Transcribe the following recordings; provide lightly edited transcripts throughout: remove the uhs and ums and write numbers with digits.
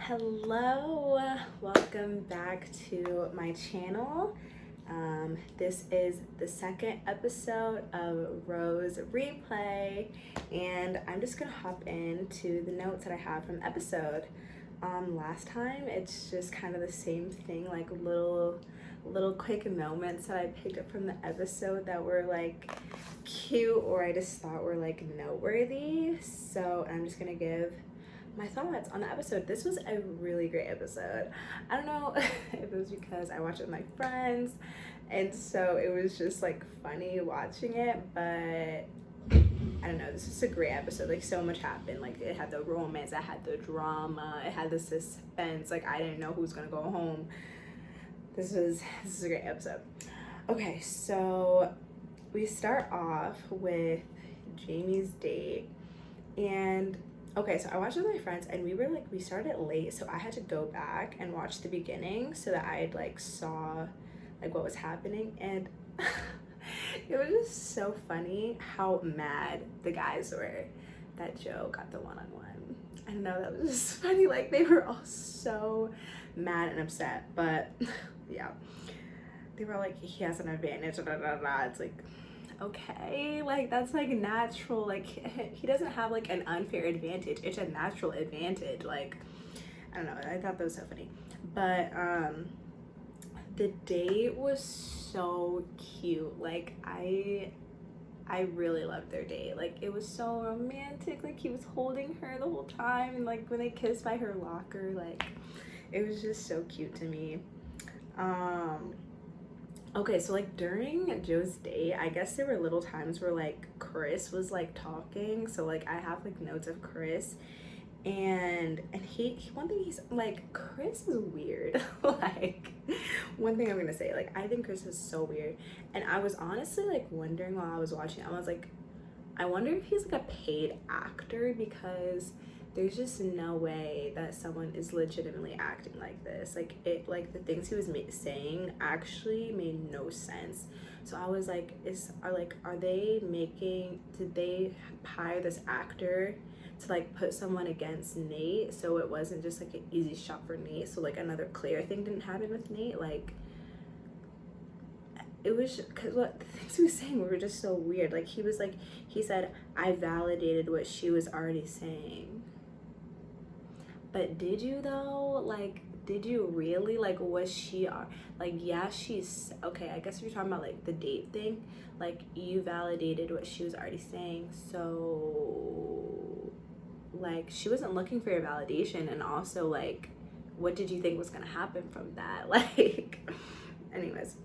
Hello, welcome back to my channel. This is the second episode of Rose Replay, and I'm just gonna hop into the notes that I have from the episode. Last time, it's just kind of the same thing, like little quick moments that I picked up from the episode that were like cute or I just thought were like noteworthy. So I'm just gonna give my thoughts on the episode. This was a really great episode. I don't know if it was because I watched it with my friends and so it was just like funny watching it, but I don't know, this was a great episode. Like so much happened. Like it had the romance, it had the drama, it had the suspense. Like I didn't know who was gonna go home. This is a great episode. Okay, so we start off with Jamie's date, and okay, so I watched it with my friends and we started late, so I had to go back and watch the beginning so that I like saw like what was happening, and it was just so funny how mad the guys were that Joe got the one-on-one. I don't know, that was just funny. Like they were all so mad and upset, but yeah, they were like, he has an advantage, blah, blah, blah. It's like, okay, like that's like natural. Like he doesn't have like an unfair advantage, it's a natural advantage. Like I don't know, I thought that was so funny. But the date was so cute. Like I really loved their date. Like it was so romantic. Like he was holding her the whole time, and like when they kissed by her locker, like it was just so cute to me. Okay, so like during Joe's date, I guess there were little times where like Chris was like talking. So like I have like notes of Chris, and he one thing he's like, Chris is weird. Like one thing I'm gonna say, like I think Chris is so weird, and I was honestly like wondering while I was watching, I was like, I wonder if he's like a paid actor, because there's just no way that someone is legitimately acting like this. Like it, like the things he was saying actually made no sense. So I was like, did they hire this actor to like put someone against Nayte, so it wasn't just like an easy shot for Nayte, so like another Claire thing didn't happen with Nayte? Like it was, because what the things he was saying were just so weird. Like he said, I validated what she was already saying. But did you though? Like, did you really? Like, was she like, yeah, she's okay, I guess if you're talking about like the date thing, like you validated what she was already saying, so like she wasn't looking for your validation. And also like, what did you think was gonna happen from that? Like anyways.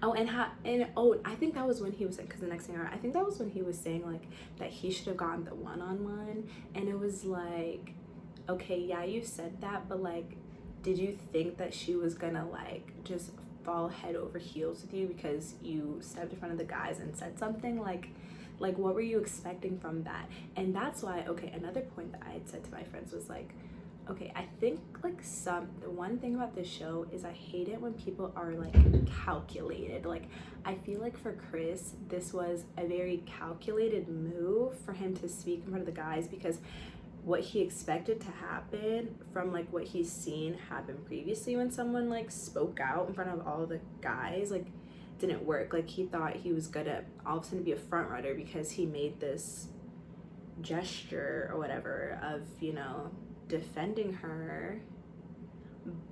Oh, and I think that was when he was like, because the next thing I think that was when he was saying like that he should have gotten the one-on-one, and it was like, okay, yeah, you said that, but like, did you think that she was gonna like just fall head over heels with you because you stepped in front of the guys and said something? Like what were you expecting from that? And that's why, okay, another point that I had said to my friends was like, okay, I think like the one thing about this show is I hate it when people are like calculated. Like I feel like for Chris, this was a very calculated move for him to speak in front of the guys, because what he expected to happen from like what he's seen happen previously when someone like spoke out in front of all the guys, like didn't work. Like he thought he was gonna all of a sudden be a front runner because he made this gesture or whatever of, you know, defending her.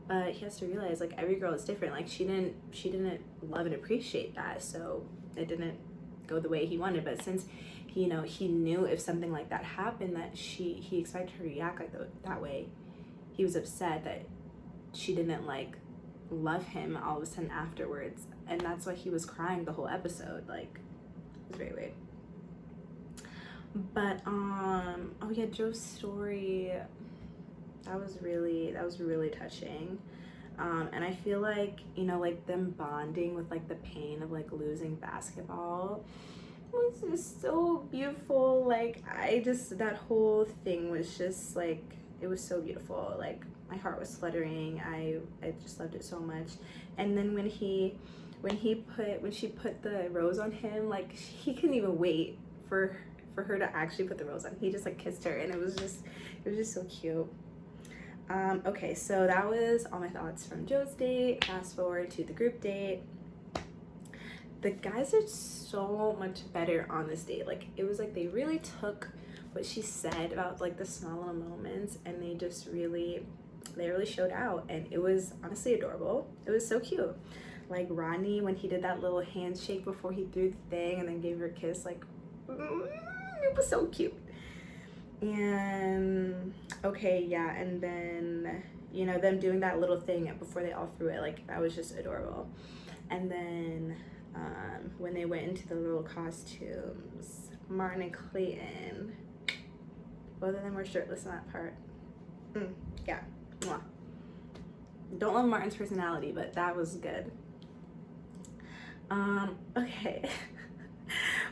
But he has to realize like every girl is different. Like she didn't love and appreciate that, so it didn't go the way he wanted. But since you know, he knew if something like that happened that he expected her to react like that way, he was upset that she didn't like love him all of a sudden afterwards, and that's why he was crying the whole episode. Like it was very weird. But oh yeah, Joe's story, that was really touching. And I feel like, you know, like them bonding with like the pain of like losing basketball was just so beautiful. Like that whole thing was just like, it was so beautiful. Like my heart was fluttering. I just loved it so much. And then when she put the rose on him, like he couldn't even wait for her to actually put the rose on. He just like kissed her, and it was just so cute. Okay, so that was all my thoughts from Joe's date. Fast forward to the group date. The guys did so much better on this date. Like, it was like they really took what she said about like the small little moments, and they really showed out, and it was honestly adorable. It was so cute. Like Rodney, when he did that little handshake before he threw the thing and then gave her a kiss, like, it was so cute. And okay, yeah, and then, you know, them doing that little thing before they all threw it, like, that was just adorable. And then when they went into the little costumes, Martin and Clayton, both of them were shirtless in that part. Yeah. Mwah. Don't love Martin's personality, but that was good. Okay.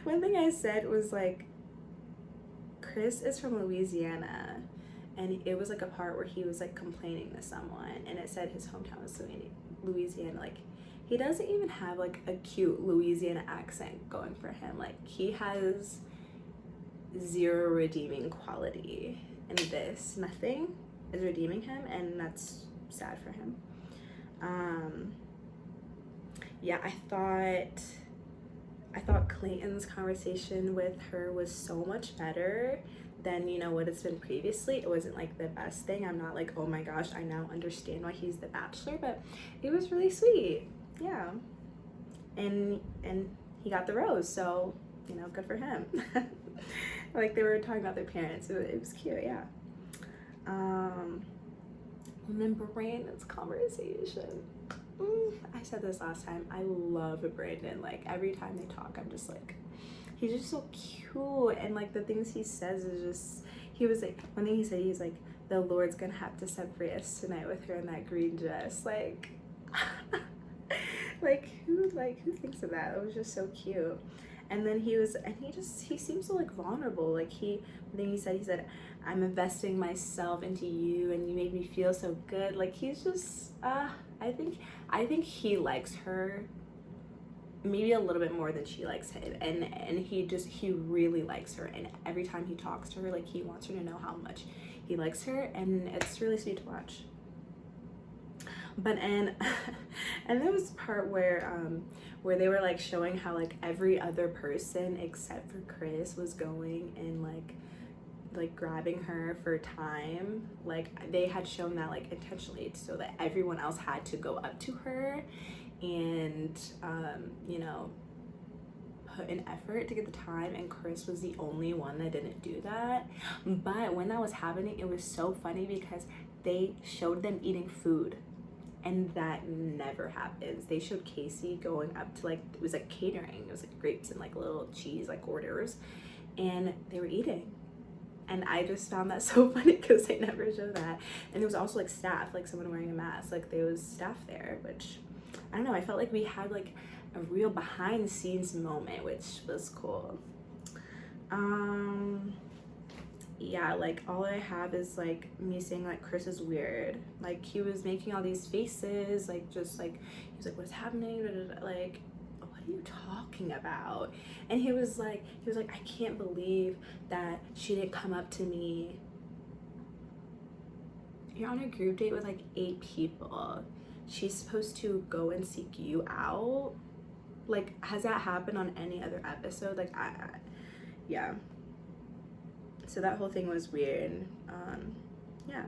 One thing I said was like, Chris is from Louisiana, and it was like a part where he was like complaining to someone, and it said his hometown was Louisiana. Like, he doesn't even have like a cute Louisiana accent going for him. Like, he has zero redeeming quality in this. Nothing is redeeming him, and that's sad for him. Yeah, I thought Clayton's conversation with her was so much better than, you know, what it's been previously. It wasn't like the best thing. I'm not like, oh my gosh, I now understand why he's the Bachelor, but it was really sweet. Yeah. And he got the rose, so, you know, good for him. Like, they were talking about their parents. It was cute, yeah. And then Brandon's conversation. I said this last time. I love Brandon. Like, every time they talk, I'm just like, he's just so cute. And like, the things he says is just, he was like, one thing he said, he's like, the Lord's gonna have to separate us tonight with her in that green dress. Like, who thinks of that? It was just so cute. And then he seems so like vulnerable. Like, one thing he said, I'm investing myself into you, and you make me feel so good. Like, he's just, I think he likes her maybe a little bit more than she likes him, and he really likes her, and every time he talks to her, like, he wants her to know how much he likes her, and it's really sweet to watch. But and there was a part where they were like showing how like every other person except for Chris was going and like grabbing her for time. Like, they had shown that like intentionally so that everyone else had to go up to her and you know, put an effort to get the time, and Chris was the only one that didn't do that. But when that was happening, it was so funny because they showed them eating food, and that never happens. They showed Casey going up to like, it was like catering, it was like grapes and like little cheese like hors d'oeuvres, and they were eating. And I just found that so funny because they never show that. And there was also like staff, like someone wearing a mask, like there was staff there, which I don't know, I felt like we had like a real behind the scenes moment, which was cool. Yeah, like all I have is like me saying like Chris is weird. Like, he was making all these faces, like just like, he was like, what's happening? Like, what are you talking about? And he was like, I can't believe that she didn't come up to me. You're on a group date with like 8 people. She's supposed to go and seek you out. Like, has that happened on any other episode? Like, yeah. So that whole thing was weird. Yeah.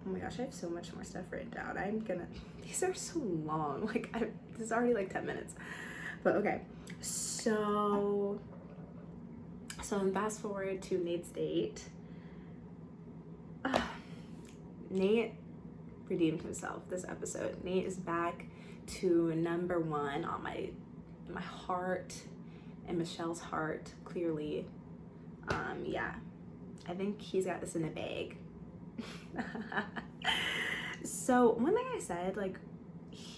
Oh my gosh, I have so much more stuff written down. These are so long. Like, this is already like 10 minutes. But okay. So fast forward to Nayte's date. Nayte redeemed himself this episode. Nayte is back to number 1 on my heart and Michelle's heart, clearly. Yeah, I think he's got this in the bag. So one thing I said, like,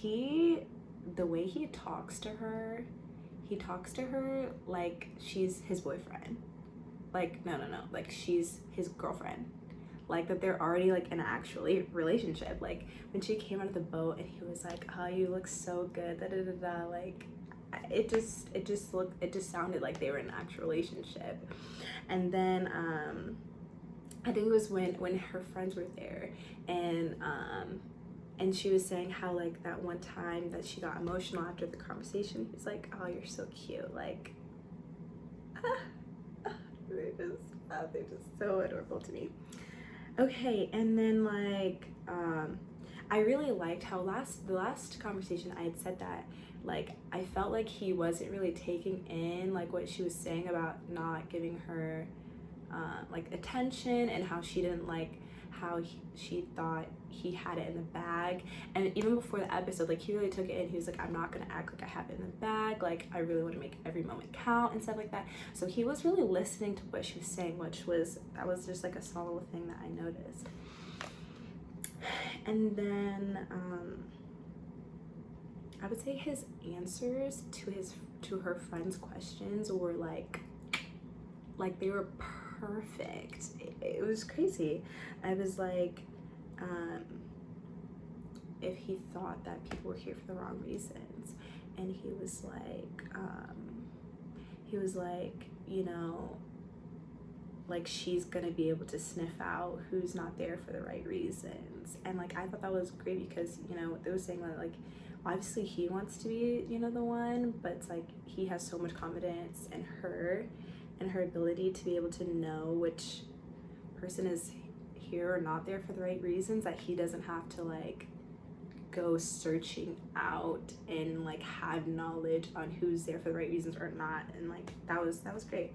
the way he talks to her like she's his boyfriend. Like, no, like she's his girlfriend. Like, that they're already like in an actual relationship. Like, when she came out of the boat and he was like, oh, you look so good, da da da da, like, it just sounded like they were in an actual relationship. And then I think it was when her friends were there, and she was saying how like that one time that she got emotional after the conversation. He's like, "Oh, you're so cute," like, they're just so adorable to me. Okay, and then like I really liked how the last conversation I had said that like I felt like he wasn't really taking in like what she was saying about not giving her like attention, and how she didn't like how she thought he had it in the bag. And even before the episode, like he really took it in. He was like, I'm not gonna act like I have it in the bag, like I really want to make every moment count and stuff like that. So he was really listening to what she was saying, that was just like a small little thing that I noticed. And then I would say his answers to her friends' questions were like they were perfect. It was crazy. I was like, if he thought that people were here for the wrong reasons, and he was like, you know, like she's gonna be able to sniff out who's not there for the right reasons. And like I thought that was great, because you know they were saying that like obviously he wants to be, you know, the one, but it's like he has so much confidence in her and her ability to be able to know which person is here or not there for the right reasons, that he doesn't have to like go searching out and like have knowledge on who's there for the right reasons or not. And like that was great.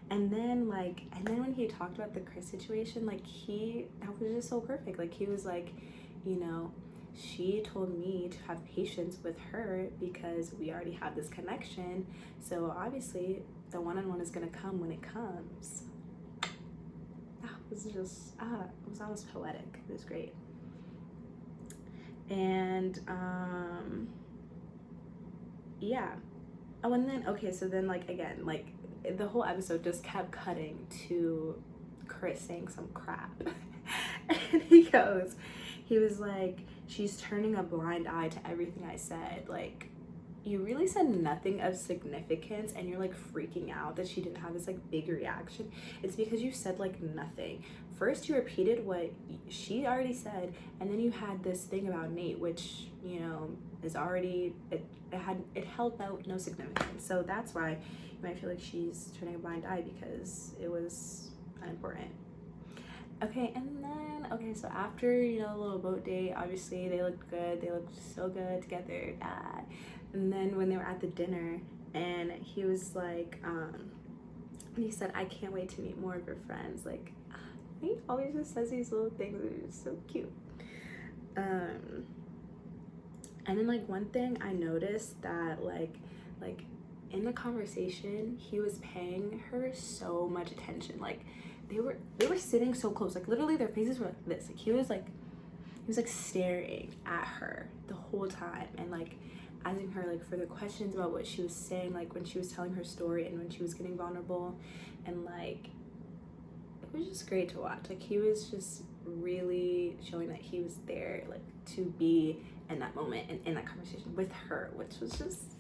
And then when he talked about the Chris situation, like that was just so perfect. Like he was like, you know, she told me to have patience with her because we already have this connection, so obviously the one-on-one is gonna come when it comes. It was just it was almost poetic. It was great. And yeah. Oh, and then okay, so then like again, like the whole episode just kept cutting to Chris saying some crap. And he was like, she's turning a blind eye to everything I said. Like, you really said nothing of significance, and you're like freaking out that she didn't have this like big reaction. It's because you said like nothing. First you repeated what she already said, and then you had this thing about Nayte, which, you know, is already, it held out no significance. So that's why you might feel like she's turning a blind eye, because it was unimportant. Okay, and then, okay, so after, you know, a little boat date, obviously they looked good. They looked so good together. And then when they were at the dinner, and he was like, and he said, I can't wait to meet more of your friends. Like, he always just says these little things that are just so cute. And then like one thing I noticed that like in the conversation, he was paying her so much attention. Like they were sitting so close, like literally their faces were like this. Like he was like staring at her the whole time, and like asking her like further questions about what she was saying, like when she was telling her story and when she was getting vulnerable. And like it was just great to watch. Like he was just really showing that he was there, like to be in that moment and in that conversation with her, which was just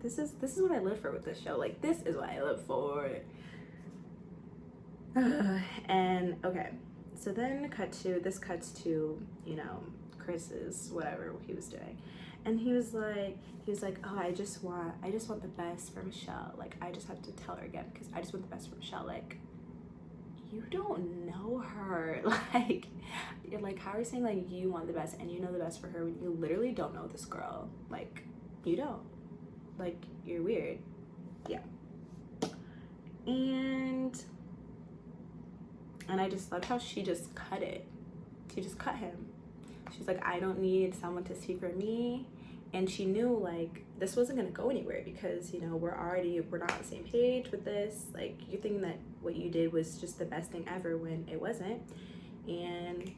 this is what I live for with this show. Like this is what I live for. And okay, so then this cuts to, you know, Chris's whatever he was doing, and he was like, oh, I just want the best for Michelle. Like I just have to tell her again because I just want the best for Michelle. Like, you don't know her. Like you're like, how are you saying like you want the best and you know the best for her when you literally don't know this girl? Like you don't. Like you're weird. Yeah. And I just loved how she just cut it. She just cut him. She's like, I don't need someone to speak for me. And she knew like this wasn't gonna go anywhere because, you know, we're not on the same page with this. Like you're thinking that what you did was just the best thing ever when it wasn't. And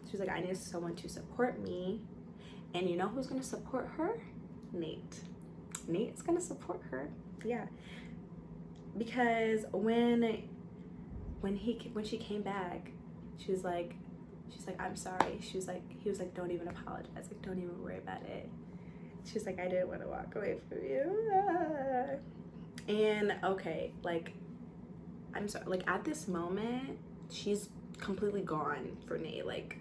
she was like, I need someone to support me. And you know who's gonna support her? Nayte. Nayte is gonna support her. Yeah. Because when she came back, she's like, I'm sorry. He was like, don't even apologize. Like, don't even worry about it. She's like, I didn't want to walk away from you. And okay, like, I'm sorry. Like at this moment, she's completely gone for Nate. Like,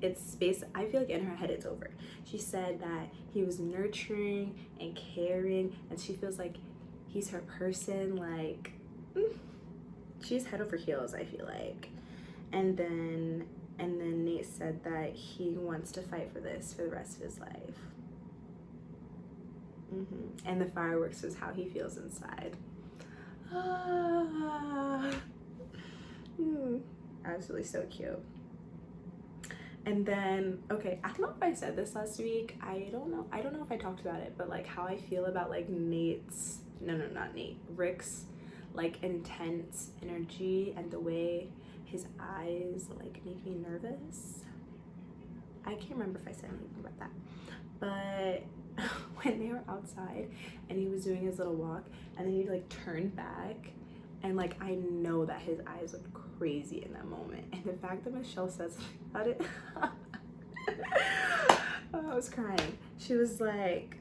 it's space. I feel like in her head it's over. She said that he was nurturing and caring, and she feels like he's her person. Like, she's head over heels, I feel like. And then Nate said that he wants to fight for this for the rest of his life. And the fireworks is how he feels inside. Absolutely so cute. And then, okay, I don't know if I said this last week. I don't know if I talked about it, but like how I feel about like Nate's, not Nate, Rick's like intense energy and the way his eyes like make me nervous. I can't remember if I said anything about that, but when they were outside and he was doing his little walk and then he like turned back and like I know that his eyes looked crazy in that moment, and the fact that Michelle says something about it oh, I was crying. She was like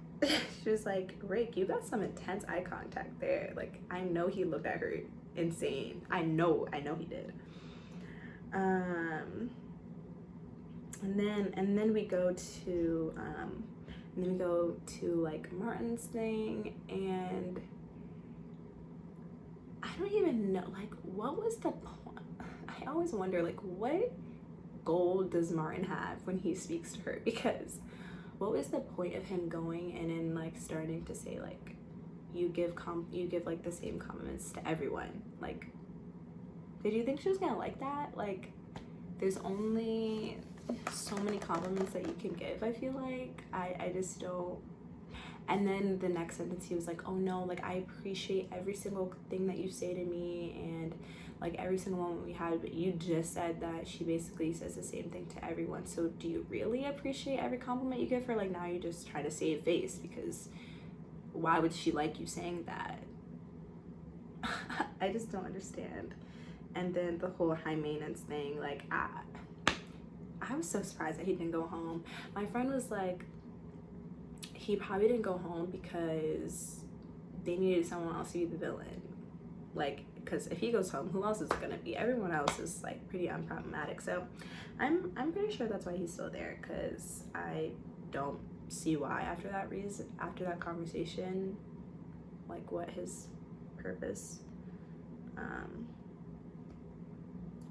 Rick, you got some intense eye contact there. Like, I know he looked at her insane. I know he did. And then we go to like Martin's thing, and I don't even know, like, what was the point? I always wonder, like, what goal does Martin have when he speaks to her? Because what was the point of him going in and like starting to say like you give like the same compliments to everyone? Like, did you think she was gonna like that? Like, there's only so many compliments that you can give, I feel like. I just don't. And then the next sentence he was like, oh no, like, I appreciate every single thing that you say to me and like every single moment we had, but you just said that she basically says the same thing to everyone. So do you really appreciate every compliment you give her? Like, now you're just trying to save face, because why would she like you saying that? I just don't understand. And then the whole high maintenance thing, like, I was so surprised that he didn't go home. My friend was like, he probably didn't go home because they needed someone else to be the villain. Like, because if he goes home, who else is it gonna be? Everyone else is like pretty unproblematic. So I'm pretty sure that's why he's still there, because I don't see why after that conversation, like, what his purpose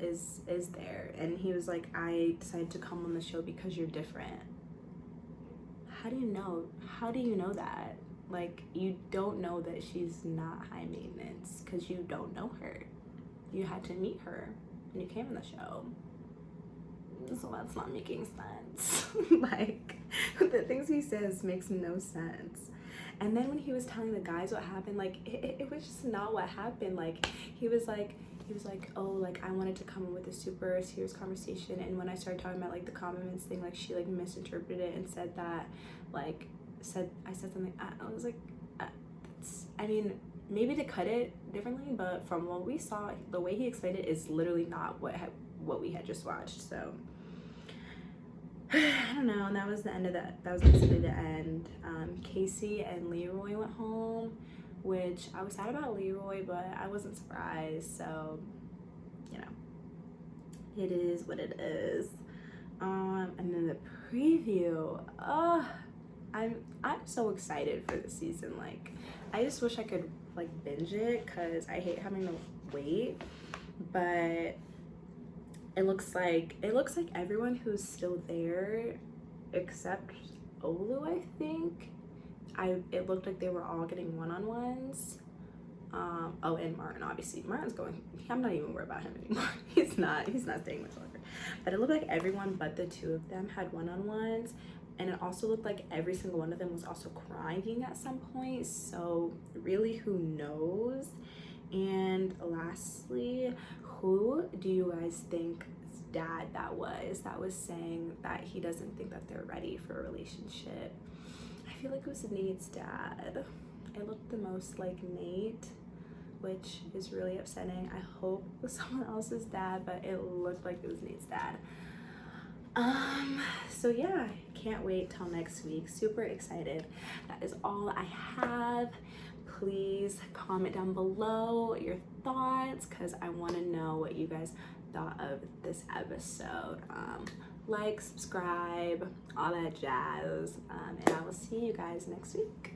is there. And he was like, I decided to come on the show because you're different. How do you know that? Like, you don't know that she's not high maintenance because you don't know her. You had to meet her and you came on the show. So that's not making sense. Like, the things he says makes no sense. And then when he was telling the guys what happened, like, it was just not what happened. Like, he was like, oh, like, I wanted to come in with a super serious conversation, and when I started talking about like the compliments thing, like, she like misinterpreted it and said that, like, I said something. I was like, I mean, maybe to cut it differently, but from what we saw, the way he explained it is literally not what we had just watched. So I don't know. And that was the end of that. That was basically the end. Casey and Leroy went home, which I was sad about Leroy, but I wasn't surprised. So, you know, it is what it is. And then the preview. I'm so excited for this season. Like, I just wish I could like binge it, because I hate having to wait. But it looks like everyone who's still there except Olu, I think. It looked like they were all getting one-on-ones. Oh, and Martin, obviously. Martin's going. I'm not even worried about him anymore. He's not staying much longer. But it looked like everyone but the two of them had one-on-ones. And it also looked like every single one of them was also crying at some point. So really, who knows? And lastly, who do you guys think dad that was saying that he doesn't think that they're ready for a relationship? I feel like it was Nate's dad. It looked the most like Nate, which is really upsetting. I hope it was someone else's dad, but it looked like it was Nate's dad. So yeah, can't wait till next week. Super excited. That is all I have. please comment down below your thoughts, because I want to know what you guys thought of this episode. Like, subscribe, all that jazz, and I will see you guys next week.